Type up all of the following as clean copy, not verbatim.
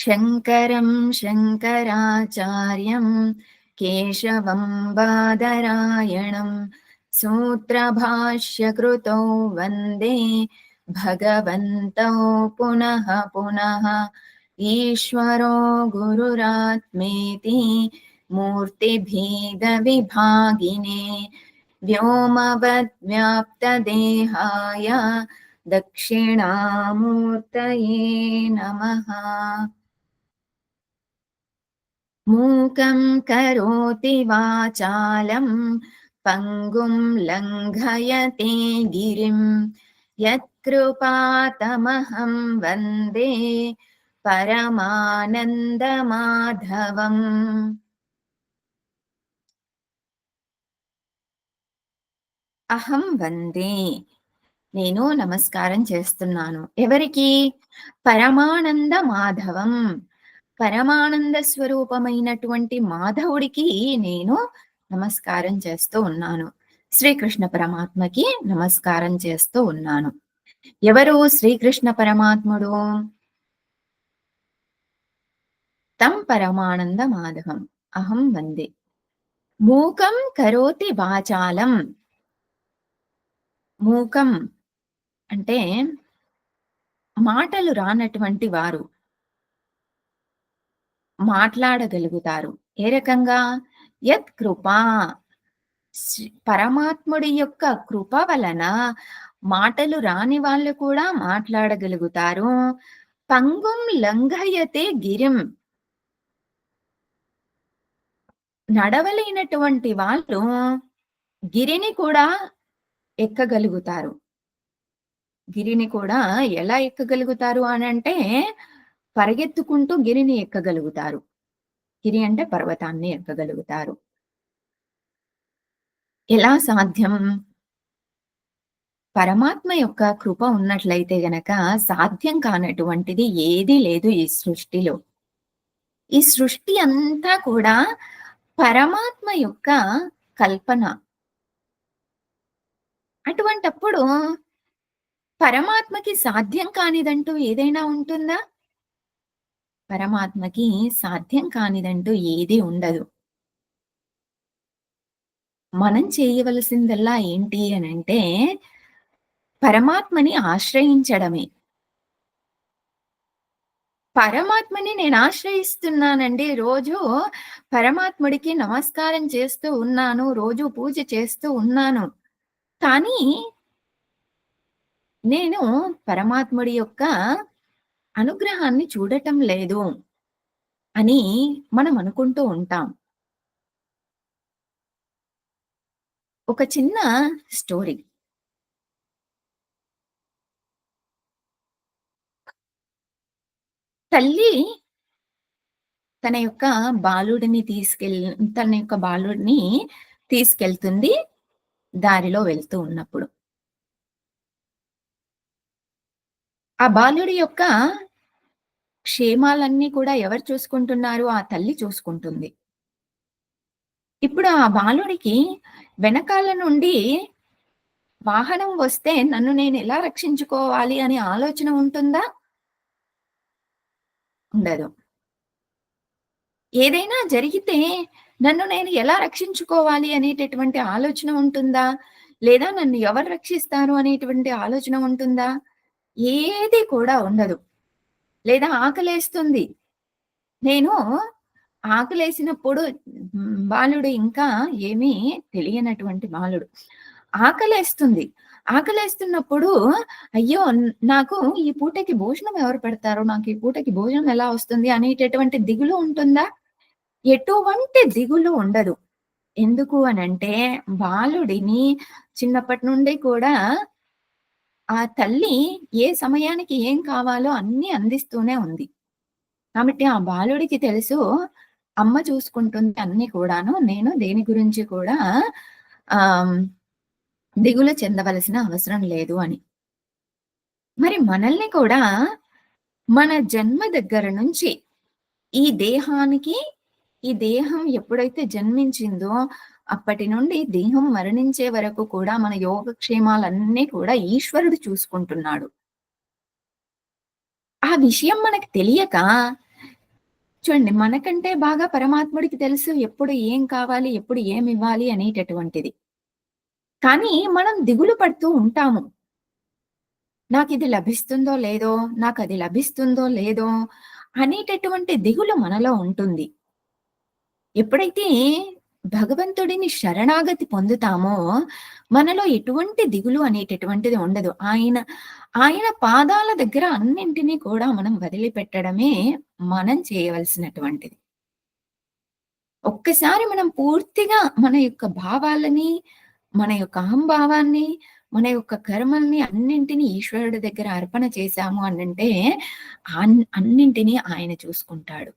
శంకరం శంకరాచార్యం కేశవం బాదరాయణం సూత్రభాష్యకృతౌ వందే భగవంతౌ పునః పునః. ఈశ్వరో గురురాత్మేతి మూర్తిభేదవిభాగినే వ్యోమవద్వ్యాప్తదేహాయ దక్షిణామూర్తయే నమః. మూకం కరోతి వాచాలం పంగుం లంఘయతే గిరిం యత్కృపాతమహం వందే పరమానందమాధవం. అహం వందే, నేను నమస్కారం చేస్తున్నాను. ఎవరికి? పరమానంద మాధవం, పరమానంద స్వరూపమైనటువంటి మాధవుడికి నేను నమస్కారం చేస్తూ ఉన్నాను. శ్రీకృష్ణ పరమాత్మకి నమస్కారం చేస్తూ ఉన్నాను. ఎవరు శ్రీకృష్ణ పరమాత్ముడు? తం పరమానంద మాధవం అహం వందే. మూకం కరోతి వాచాలం. మూకం అంటే మాటలు రానటువంటి వారు మాట్లాడగలుగుతారు. ఏ రకంగా? యత్ కృపా, పరమాత్ముడి యొక్క కృప వలన మాటలు రాని వాళ్ళు కూడా మాట్లాడగలుగుతారు. పంగుం లంఘయతే గిరిం, నడవలేనటువంటి వాళ్ళు గిరిని కూడా ఎక్కగలుగుతారు. గిరిని కూడా ఎలా ఎక్కగలుగుతారు అని అంటే, పరిగెత్తుకుంటూ గిరిని ఎక్కగలుగుతారు. గిరి అంటే పర్వతాన్ని ఎక్కగలుగుతారు. ఎలా సాధ్యం? పరమాత్మ యొక్క కృప ఉన్నట్లయితే గనక సాధ్యం కానటువంటిది ఏదీ లేదు ఈ సృష్టిలో. ఈ సృష్టి అంతా కూడా పరమాత్మ యొక్క కల్పన. అటువంటప్పుడు పరమాత్మకి సాధ్యం కానిదంటూ ఏదైనా ఉంటుందా? పరమాత్మకి సాధ్యం కానిదంటూ ఏదీ ఉండదు. మనం చేయవలసిందల్లా ఏంటి అనంటే, పరమాత్మని ఆశ్రయించడమే. పరమాత్మని నేను ఆశ్రయిస్తున్నానండి. రోజు పరమాత్ముడికి నమస్కారం చేస్తూ ఉన్నాను. రోజు పూజ చేస్తూ ఉన్నాను. కానీ నేను పరమాత్ముడి యొక్క అనుగ్రహాన్ని చూడటం లేదు అని మనం అనుకుంటూ ఉంటాం. ఒక చిన్న స్టోరీ. తల్లి తన యొక్క బాలుడిని తీసుకెళ్తుంది దారిలో వెళ్తూ ఉన్నప్పుడు. ఆ బాలుడి యొక్క క్షేమాలన్నీ కూడా ఎవరు చూసుకుంటున్నారు? ఆ తల్లి చూసుకుంటుంది. ఇప్పుడు ఆ బాలుడికి వెనకాల నుండి వాహనం వస్తే నన్ను నేను ఎలా రక్షించుకోవాలి అనే ఆలోచన ఉంటుందా? ఉండదు. ఏదైనా జరిగితే నన్ను నేను ఎలా రక్షించుకోవాలి అనేటటువంటి ఆలోచన ఉంటుందా? లేదా నన్ను ఎవరు రక్షిస్తారు అనేటువంటి ఆలోచన ఉంటుందా? ఏది కూడా ఉండదు. లేదా ఆకలేస్తుంది. నేను ఆకలేసినప్పుడు బాలుడు ఇంకా ఏమీ తెలియనటువంటి బాలుడు. ఆకలేస్తుంది. ఆకలేస్తున్నప్పుడు అయ్యో! నాకు ఈ పూటకి భోజనం ఎవరు పెడతారు? నాకు ఈ పూటకి భోజనం ఎలా వస్తుంది? అనేటటువంటి దిగులు ఉంటుందా? ఎటువంటి దిగులు ఉండదు. ఎందుకు అనంటే, బాలుడిని చిన్నప్పటి నుండి కూడా ఆ తల్లి ఏ సమయానికి ఏం కావాలో అన్నీ అందిస్తూనే ఉంది. కాబట్టి ఆ బాలుడికి తెలుసు, అమ్మ చూసుకుంటుంది అన్నీ కూడాను. నేను దేని గురించి కూడా ఆహ్, దిగులు చెందవలసిన అవసరం లేదు అని. మరి మనల్ని కూడా మన జన్మ దగ్గర నుంచి ఈ దేహానికి, ఈ దేహం ఎప్పుడైతే జన్మించిందో అప్పటి నుండి దేహం మరణించే వరకు కూడా మన యోగక్షేమాలన్నీ కూడా ఈశ్వరుడు చూసుకుంటున్నాడు. ఆ విషయం మనకు తెలియక చూడండి మనకంటే బాగా పరమాత్ముడికి తెలుసు ఎప్పుడు ఏం కావాలి, ఎప్పుడు ఏమివ్వాలి అనేటటువంటిది. కానీ మనం దిగులు పడుతూ ఉంటాము. నాకిది లభిస్తుందో లేదో, నాకది లభిస్తుందో లేదో అనేటటువంటి దిగులు మనలో ఉంటుంది. ఎప్పుడైతే భగవంతుడిని శరణాగతి పొందుతామో, మనలో ఎటువంటి దిగులు అనేటటువంటిది ఉండదు. ఆయన పాదాల దగ్గర అన్నింటిని కూడా మనం వదిలిపెట్టడమే మనం చేయవలసినటువంటిది. ఒక్కసారి మనం పూర్తిగా మన యొక్క భావాలని, మన యొక్క అహంభావాన్ని, మన యొక్క కర్మల్ని అన్నింటిని ఈశ్వరుడి దగ్గర అర్పణ చేశాము అనంటే, అన్నింటిని ఆయన చూసుకుంటాడు.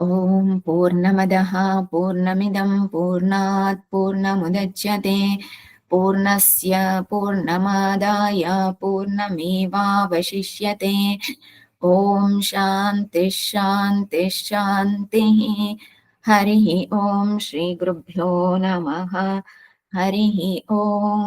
ఓం పూర్ణమదః పూర్ణమిదం పూర్ణాత్ పూర్ణముదచ్యతే పూర్ణస్య పూర్ణమాదాయ పూర్ణమేవావశిష్యతే. ఓం శాంతి శాంతి శాంతిః. హరిః ఓం శ్రీ గురుభ్యో నమః. హరిః ఓం.